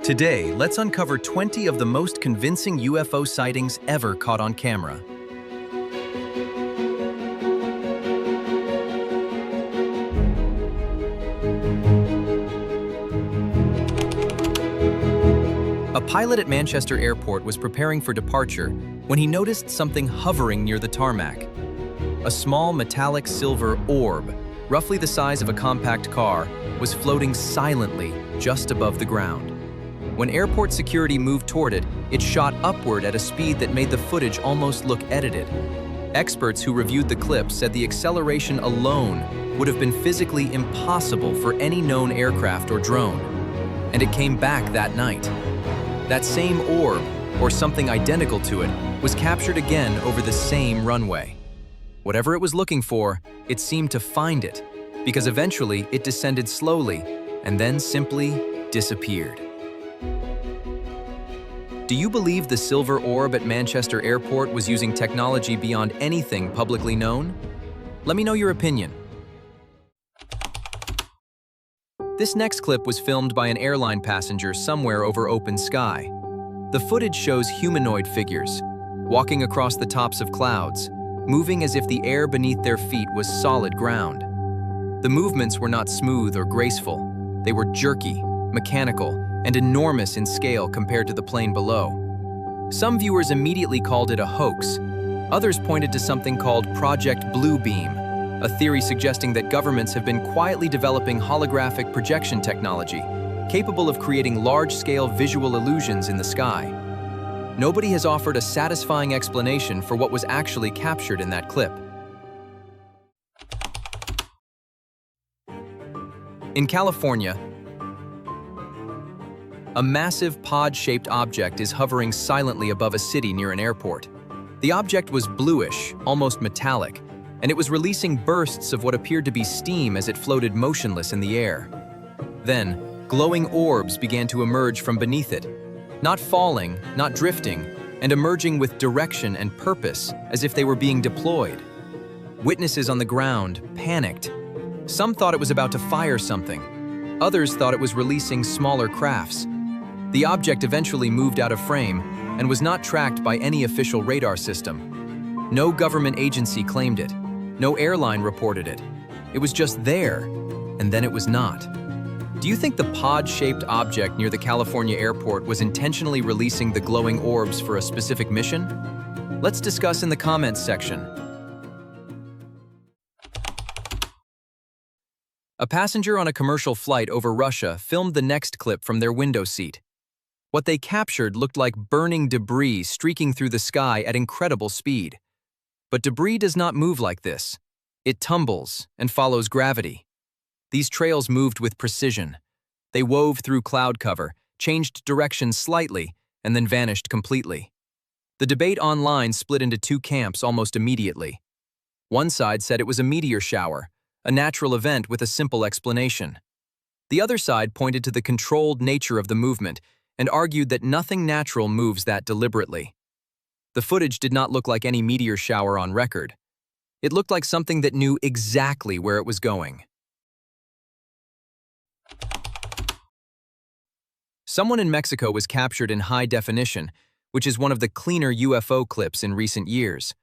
Today, let's uncover 20 of the most convincing UFO sightings ever caught on camera. A pilot at Manchester Airport was preparing for departure when he noticed something hovering near the tarmac. A small metallic silver orb, roughly the size of a compact car, was floating silently just above the ground. When airport security moved toward it, it shot upward at a speed that made the footage almost look edited. Experts who reviewed the clip said the acceleration alone would have been physically impossible for any known aircraft or drone. And it came back that night. That same orb, or something identical to it, was captured again over the same runway. Whatever it was looking for, it seemed to find it, because eventually it descended slowly and then simply disappeared. Do you believe the silver orb at Manchester Airport was using technology beyond anything publicly known? Let me know your opinion. This next clip was filmed by an airline passenger somewhere over open sky. The footage shows humanoid figures, walking across the tops of clouds, moving as if the air beneath their feet was solid ground. The movements were not smooth or graceful. They were jerky, mechanical, and enormous in scale compared to the plane below. Some viewers immediately called it a hoax. Others pointed to something called Project Bluebeam, a theory suggesting that governments have been quietly developing holographic projection technology, capable of creating large-scale visual illusions in the sky. Nobody has offered a satisfying explanation for what was actually captured in that clip. In California, a massive pod-shaped object is hovering silently above a city near an airport. The object was bluish, almost metallic, and it was releasing bursts of what appeared to be steam as it floated motionless in the air. Then, glowing orbs began to emerge from beneath it, not falling, not drifting, and emerging with direction and purpose as if they were being deployed. Witnesses on the ground panicked. Some thought it was about to fire something. Others thought it was releasing smaller crafts. The object eventually moved out of frame and was not tracked by any official radar system. No government agency claimed it. No airline reported it. It was just there, and then it was not. Do you think the pod-shaped object near the California airport was intentionally releasing the glowing orbs for a specific mission? Let's discuss in the comments section. A passenger on a commercial flight over Russia filmed the next clip from their window seat. What they captured looked like burning debris streaking through the sky at incredible speed. But debris does not move like this. It tumbles and follows gravity. These trails moved with precision. They wove through cloud cover, changed direction slightly, and then vanished completely. The debate online split into two camps almost immediately. One side said it was a meteor shower, a natural event with a simple explanation. The other side pointed to the controlled nature of the movement and argued that nothing natural moves that deliberately. The footage did not look like any meteor shower on record. It looked like something that knew exactly where it was going. Someone in Mexico was captured in high definition, which is one of the cleaner UFO clips in recent years.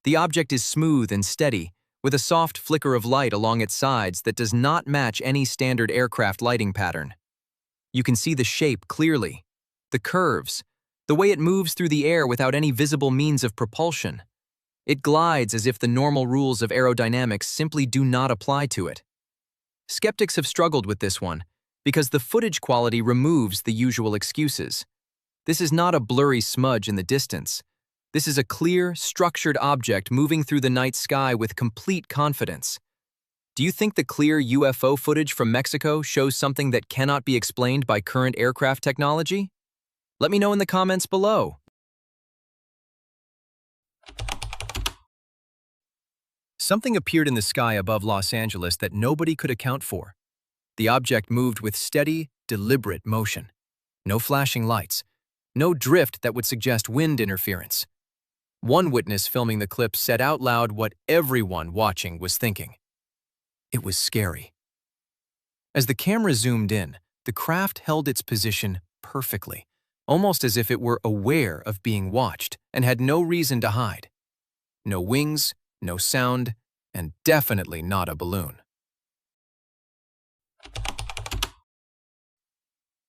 The object is smooth and steady, with a soft flicker of light along its sides that does not match any standard aircraft lighting pattern. You can see the shape clearly, the curves, the way it moves through the air without any visible means of propulsion. It glides as if the normal rules of aerodynamics simply do not apply to it. Skeptics have struggled with this one because the footage quality removes the usual excuses. This is not a blurry smudge in the distance. This is a clear, structured object moving through the night sky with complete confidence. Do you think the clear UFO footage from Mexico shows something that cannot be explained by current aircraft technology? Let me know in the comments below. Something appeared in the sky above Los Angeles that nobody could account for. The object moved with steady, deliberate motion. No flashing lights. No drift that would suggest wind interference. One witness filming the clip said out loud what everyone watching was thinking. It was scary. As the camera zoomed in, the craft held its position perfectly, almost as if it were aware of being watched and had no reason to hide. No wings, no sound, and definitely not a balloon.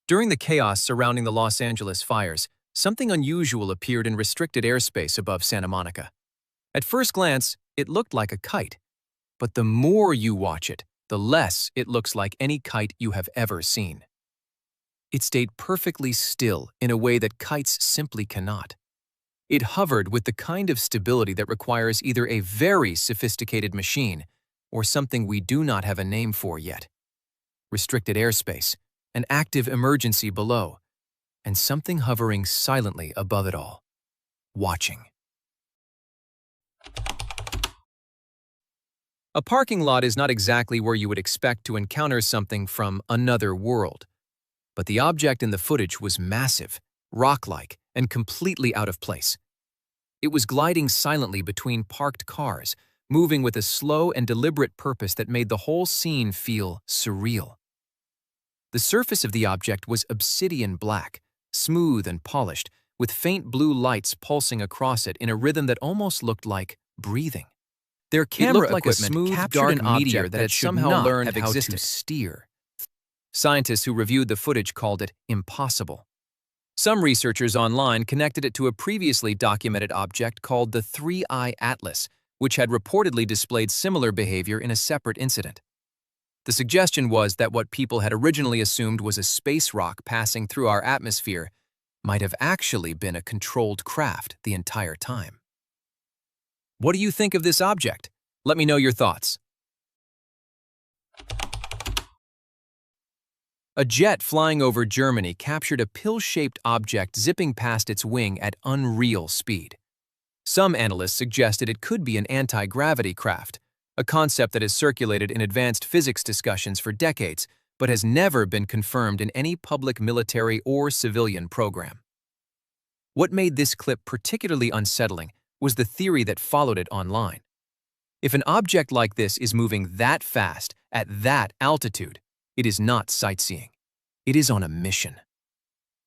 During the chaos surrounding the Los Angeles fires, something unusual appeared in restricted airspace above Santa Monica. At first glance, it looked like a kite, but the more you watch it, the less it looks like any kite you have ever seen. It stayed perfectly still in a way that kites simply cannot. It hovered with the kind of stability that requires either a very sophisticated machine or something we do not have a name for yet. Restricted airspace, an active emergency below, and something hovering silently above it all, watching. A parking lot is not exactly where you would expect to encounter something from another world. But the object in the footage was massive, rock-like, and completely out of place. It was gliding silently between parked cars, moving with a slow and deliberate purpose that made the whole scene feel surreal. The surface of the object was obsidian black, smooth and polished, with faint blue lights pulsing across it in a rhythm that almost looked like breathing. Their camera equipment captured an meteor that had somehow learned how to steer. Scientists who reviewed the footage called it impossible. Some researchers online connected it to a previously documented object called the 3-Eye Atlas, which had reportedly displayed similar behavior in a separate incident. The suggestion was that what people had originally assumed was a space rock passing through our atmosphere might have actually been a controlled craft the entire time. What do you think of this object? Let me know your thoughts. A jet flying over Germany captured a pill-shaped object zipping past its wing at unreal speed. Some analysts suggested it could be an anti-gravity craft, a concept that has circulated in advanced physics discussions for decades, but has never been confirmed in any public military or civilian program. What made this clip particularly unsettling was the theory that followed it online. If an object like this is moving that fast, at that altitude, it is not sightseeing. It is on a mission.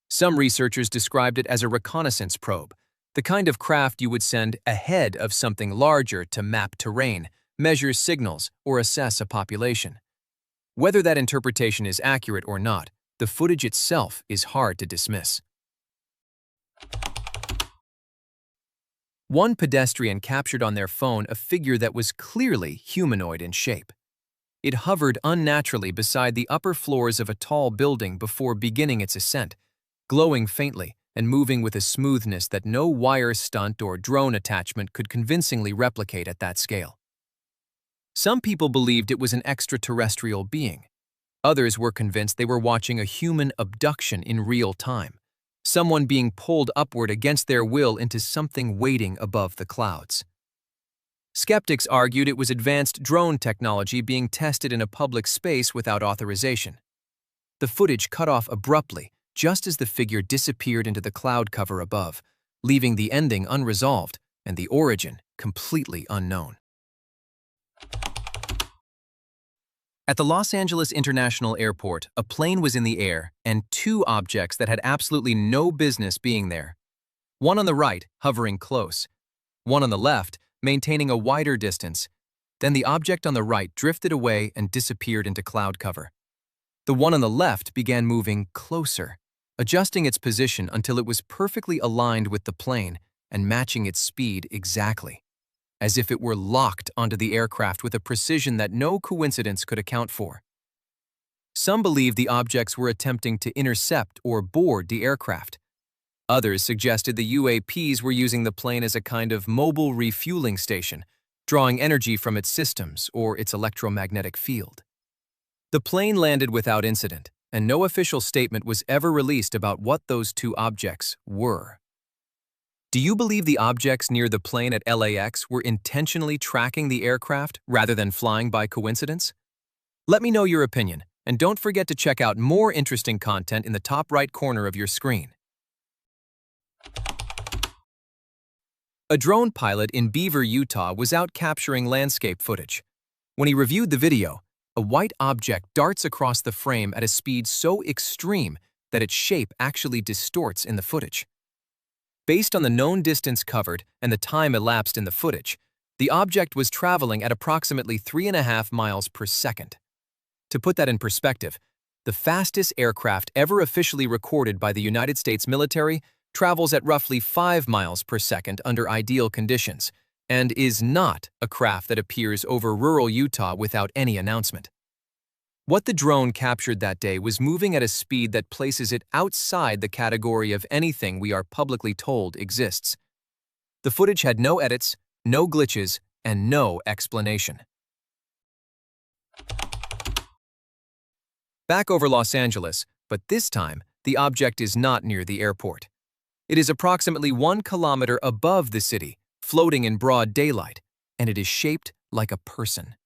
Some researchers described it as a reconnaissance probe, the kind of craft you would send ahead of something larger to map terrain, measure signals, or assess a population. Whether that interpretation is accurate or not, the footage itself is hard to dismiss. One pedestrian captured on their phone a figure that was clearly humanoid in shape. It hovered unnaturally beside the upper floors of a tall building before beginning its ascent, glowing faintly and moving with a smoothness that no wire stunt or drone attachment could convincingly replicate at that scale. Some people believed it was an extraterrestrial being. Others were convinced they were watching a human abduction in real time, someone being pulled upward against their will into something waiting above the clouds. Skeptics argued it was advanced drone technology being tested in a public space without authorization. The footage cut off abruptly, just as the figure disappeared into the cloud cover above, leaving the ending unresolved and the origin completely unknown. At the Los Angeles International Airport, a plane was in the air and two objects that had absolutely no business being there. One on the right, hovering close. One on the left, maintaining a wider distance. Then the object on the right drifted away and disappeared into cloud cover. The one on the left began moving closer, adjusting its position until it was perfectly aligned with the plane and matching its speed exactly, as if it were locked onto the aircraft with a precision that no coincidence could account for. Some believed the objects were attempting to intercept or board the aircraft. Others suggested the UAPs were using the plane as a kind of mobile refueling station, drawing energy from its systems or its electromagnetic field. The plane landed without incident, and no official statement was ever released about what those two objects were. Do you believe the objects near the plane at LAX were intentionally tracking the aircraft rather than flying by coincidence? Let me know your opinion, and don't forget to check out more interesting content in the top right corner of your screen. A drone pilot in Beaver, Utah was out capturing landscape footage. When he reviewed the video, a white object darts across the frame at a speed so extreme that its shape actually distorts in the footage. Based on the known distance covered and the time elapsed in the footage, the object was traveling at approximately 3.5 miles per second. To put that in perspective, the fastest aircraft ever officially recorded by the United States military travels at roughly 5 miles per second under ideal conditions, and is not a craft that appears over rural Utah without any announcement. What the drone captured that day was moving at a speed that places it outside the category of anything we are publicly told exists. The footage had no edits, no glitches, and no explanation. Back over Los Angeles, but this time, the object is not near the airport. It is approximately 1 kilometer above the city, floating in broad daylight, and it is shaped like a person.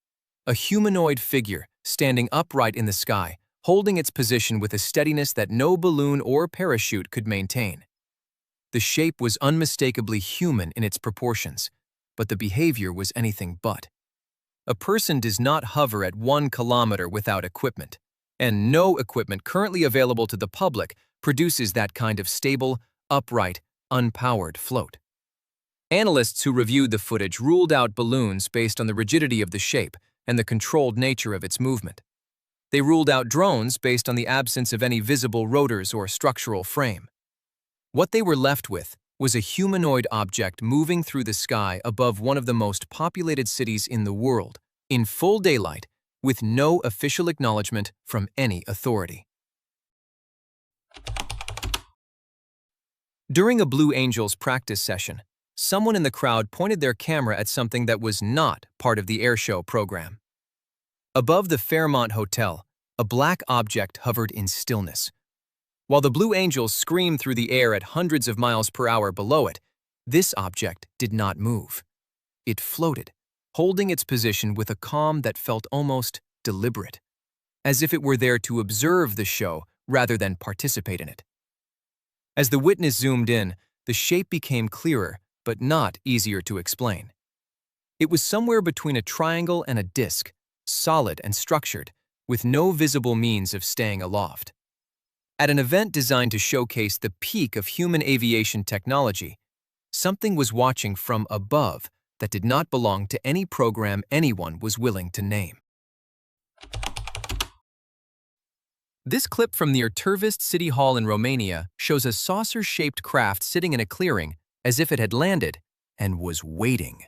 A humanoid figure standing upright in the sky, holding its position with a steadiness that no balloon or parachute could maintain. The shape was unmistakably human in its proportions, but the behavior was anything but. A person does not hover at 1 kilometer without equipment, and no equipment currently available to the public produces that kind of stable, upright, unpowered float. Analysts who reviewed the footage ruled out balloons based on the rigidity of the shape and the controlled nature of its movement. They ruled out drones based on the absence of any visible rotors or structural frame. What they were left with was a humanoid object moving through the sky above one of the most populated cities in the world, in full daylight, with no official acknowledgement from any authority. During a Blue Angels practice session, someone in the crowd pointed their camera at something that was not part of the airshow program. Above the Fairmont Hotel, a black object hovered in stillness. While the Blue Angels screamed through the air at hundreds of miles per hour below it, this object did not move. It floated, holding its position with a calm that felt almost deliberate, as if it were there to observe the show rather than participate in it. As the witness zoomed in, the shape became clearer, but not easier to explain. It was somewhere between a triangle and a disc, solid and structured, with no visible means of staying aloft. At an event designed to showcase the peak of human aviation technology, something was watching from above that did not belong to any program anyone was willing to name. This clip from near Turveist City Hall in Romania shows a saucer-shaped craft sitting in a clearing as if it had landed and was waiting.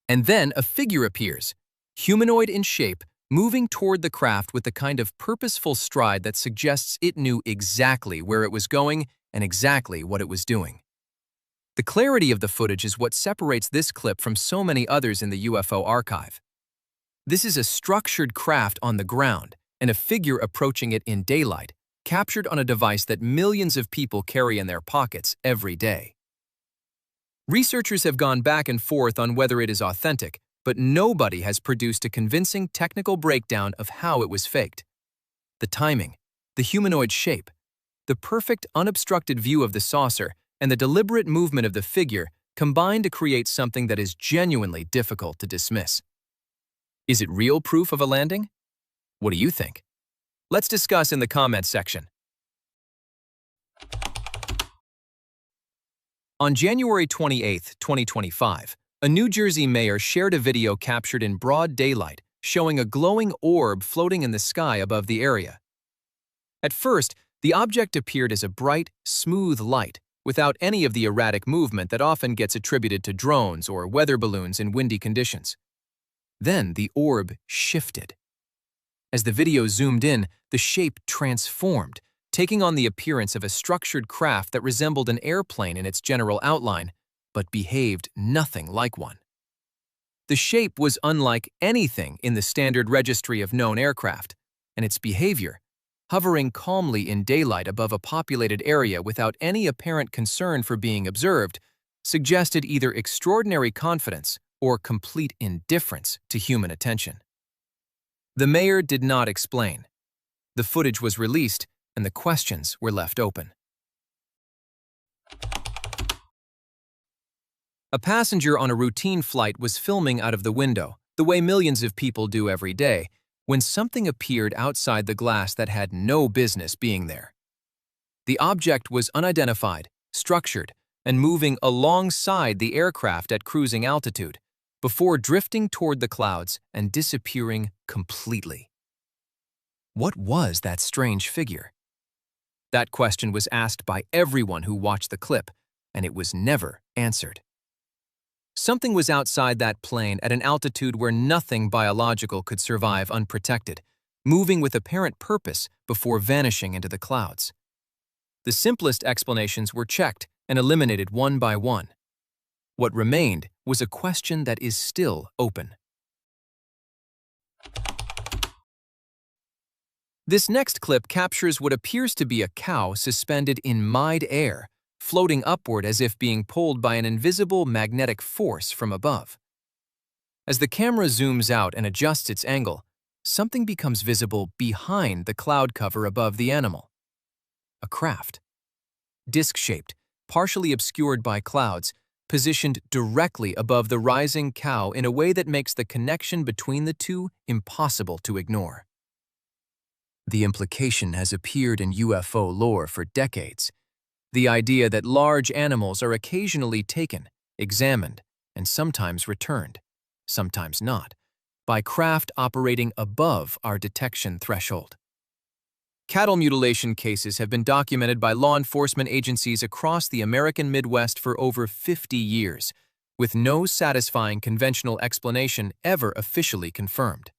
And then a figure appears, humanoid in shape, moving toward the craft with the kind of purposeful stride that suggests it knew exactly where it was going and exactly what it was doing. The clarity of the footage is what separates this clip from so many others in the UFO archive. This is a structured craft on the ground and a figure approaching it in daylight, captured on a device that millions of people carry in their pockets every day. Researchers have gone back and forth on whether it is authentic, but nobody has produced a convincing technical breakdown of how it was faked. The timing, the humanoid shape, the perfect unobstructed view of the saucer, and the deliberate movement of the figure combine to create something that is genuinely difficult to dismiss. Is it real proof of a landing? What do you think? Let's discuss in the comments section. On January 28, 2025, a New Jersey mayor shared a video captured in broad daylight showing a glowing orb floating in the sky above the area. At first, the object appeared as a bright, smooth light without any of the erratic movement that often gets attributed to drones or weather balloons in windy conditions. Then the orb shifted. As the video zoomed in, the shape transformed, taking on the appearance of a structured craft that resembled an airplane in its general outline, but behaved nothing like one. The shape was unlike anything in the standard registry of known aircraft, and its behavior, hovering calmly in daylight above a populated area without any apparent concern for being observed, suggested either extraordinary confidence or complete indifference to human attention. The mayor did not explain. The footage was released, and the questions were left open. A passenger on a routine flight was filming out of the window, the way millions of people do every day, when something appeared outside the glass that had no business being there. The object was unidentified, structured, and moving alongside the aircraft at cruising altitude, before drifting toward the clouds and disappearing completely. What was that strange figure? That question was asked by everyone who watched the clip, and it was never answered. Something was outside that plane at an altitude where nothing biological could survive unprotected, moving with apparent purpose before vanishing into the clouds. The simplest explanations were checked and eliminated one by one. What remained was a question that is still open. This next clip captures what appears to be a cow suspended in mid-air, floating upward as if being pulled by an invisible magnetic force from above. As the camera zooms out and adjusts its angle, something becomes visible behind the cloud cover above the animal. A craft. Disc-shaped, partially obscured by clouds, positioned directly above the rising cow in a way that makes the connection between the two impossible to ignore. The implication has appeared in UFO lore for decades. The idea that large animals are occasionally taken, examined, and sometimes returned, sometimes not, by craft operating above our detection threshold. Cattle mutilation cases have been documented by law enforcement agencies across the American Midwest for over 50 years, with no satisfying conventional explanation ever officially confirmed.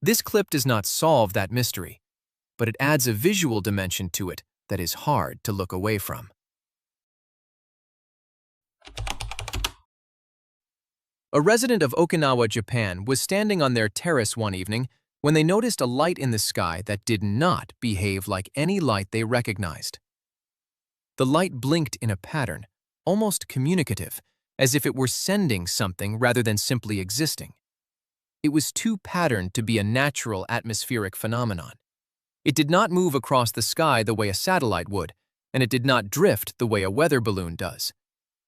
This clip does not solve that mystery, but it adds a visual dimension to it that is hard to look away from. A resident of Okinawa, Japan, was standing on their terrace one evening when they noticed a light in the sky that did not behave like any light they recognized. The light blinked in a pattern, almost communicative, as if it were sending something rather than simply existing. It was too patterned to be a natural atmospheric phenomenon. It did not move across the sky the way a satellite would, and it did not drift the way a weather balloon does.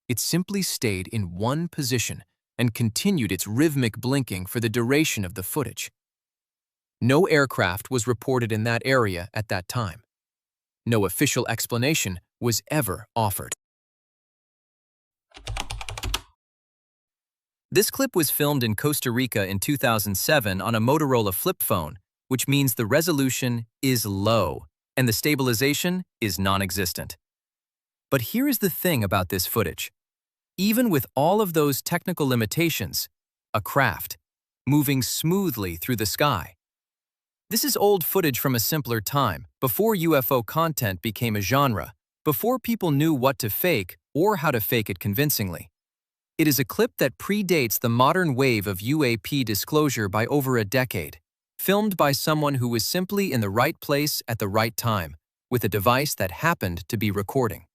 It simply stayed in one position and continued its rhythmic blinking for the duration of the footage. No aircraft was reported in that area at that time. No official explanation was ever offered. This clip was filmed in Costa Rica in 2007 on a Motorola flip phone, which means the resolution is low and the stabilization is non-existent. But here is the thing about this footage. Even with all of those technical limitations, a craft, moving smoothly through the sky. This is old footage from a simpler time, before UFO content became a genre, before people knew what to fake or how to fake it convincingly. It is a clip that predates the modern wave of UAP disclosure by over a decade, filmed by someone who was simply in the right place at the right time, with a device that happened to be recording.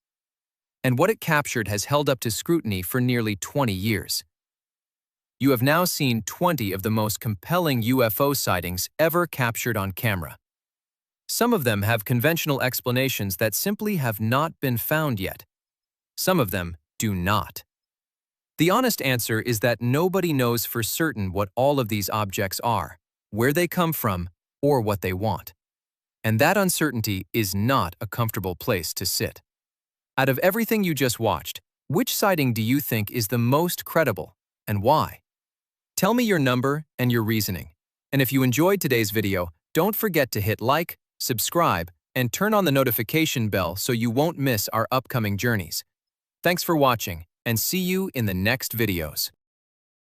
And what it captured has held up to scrutiny for nearly 20 years. You have now seen 20 of the most compelling UFO sightings ever captured on camera. Some of them have conventional explanations that simply have not been found yet. Some of them do not. The honest answer is that nobody knows for certain what all of these objects are, where they come from, or what they want. And that uncertainty is not a comfortable place to sit. Out of everything you just watched, which sighting do you think is the most credible, and why? Tell me your number and your reasoning. And if you enjoyed today's video, don't forget to hit like, subscribe, and turn on the notification bell so you won't miss our upcoming journeys. Thanks for watching, and see you in the next videos.